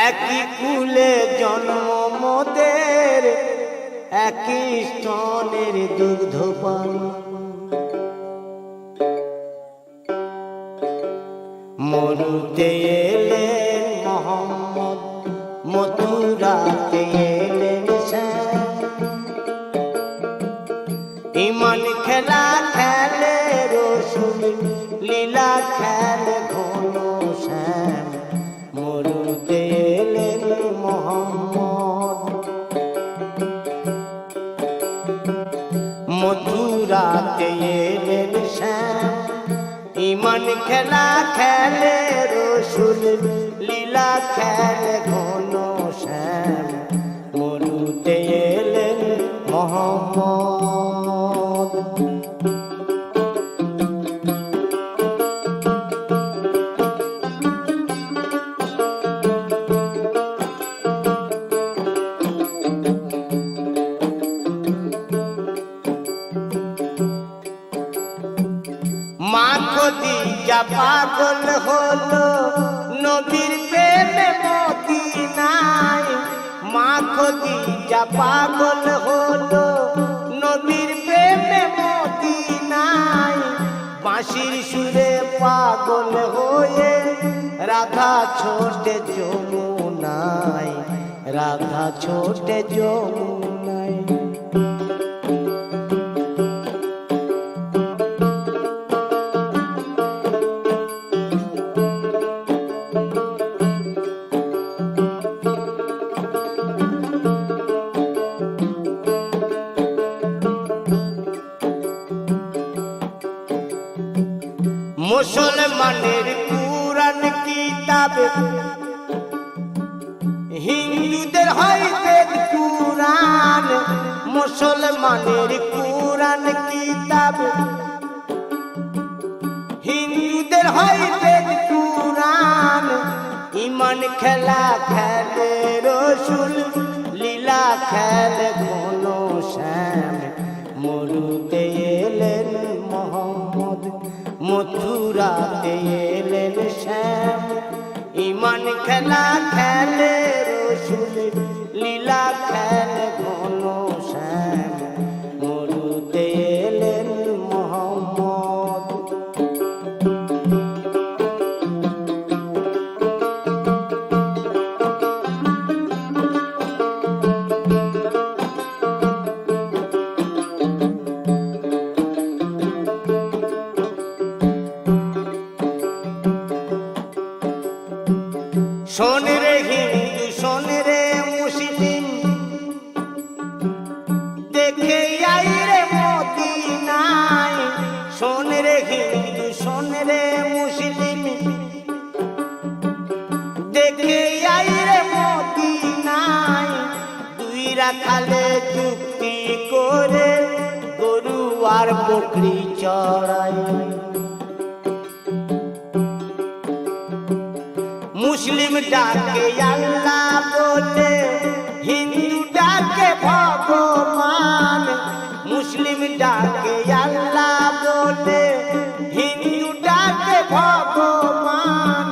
একই কুলে জন্ম মোদের, একই স্তনের দুগ্ধ পান। মরুতে এলেন মোহাম্মদ, মথুরাতে এলেন শ্যাম। ইমান খেলা খেলে রসুল, লীলা খেলে ঘন শ্যাম। মরুতে এলেন মোহাম্মদ, মথুরাতে এলেন শ্যাম। ইমান খেলা খেলে রসুল, লীলা খেলে ঘন শ্যাম। মরুতে এলেন মোহাম্মদ। মা খদিজা পাগল হলো নবীর প্রেমে মদিনায়। মা খদিজা পাগল হলো নবীর প্রেমে মদিনায়। বাঁশির সুরে পাগল হয়ে রাধা ছোটে যমুনায়, রাধা ছোটে যমুনায়। মুসলমানের কুরআন কিতাব, হিন্দুদের হয় বেদ কুরআন। মুসলমানের কুরআন কিতাব, হিন্দুদের হয় বেদ কুরআন। ইমান খেলা খেলে রসুল, লীলা খেলে ঘন শ্যাম। মরুতে এলেন মোহাম্মদ, মথুরাতে এলেন শ্যাম। ইমান খেলা খেলে রসুল, লীলা খেলে ঘন শ্যাম। মরুতে এলেন মোহাম্মদ। শোন রে হিন্দু, শোন রে মুসলিম, দেখে আই রে মদিনায়। শোন রে হিন্দু, শোন রে মুসলিম, দেখে আই রে মদিনায়। দুই রাখালে চুক্তি করে গরু আর বকরি চড়ায়। মুসলিম ডাকে আল্লাহ বলে, হিন্দু ডাকে ভগবান। মুসলিম ডাকে আল্লাহ বলে, হিন্দু ডাকে ভগবান।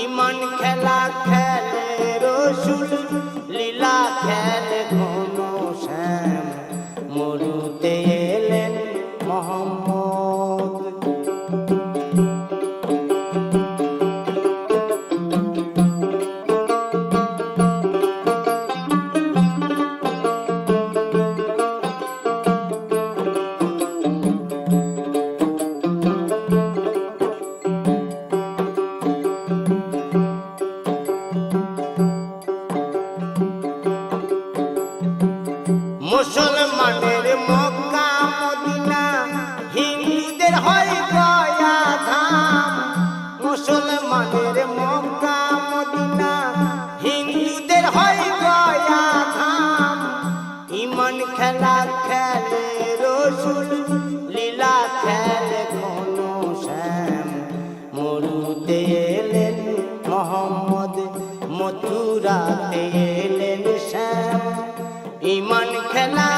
ইমান খেলা খেলে রসুল, লীলা খেলে ঘন শ্যাম। মরুতে এলেন মোহাম্মদ। মুসলমানের মক্কা মদিনা, হিন্দুদের হয় গয়া ধাম। মুসলমানের মক্কা মদিনা, হিন্দুদের হয় গয়া ধাম। ইমান খেলা খেলে রসুল, লীলা খেলে ঘন শ্যাম। মরুতে এলেন মোহাম্মদ, মথুরাতে এলেন শ্যাম। ইমান খেলা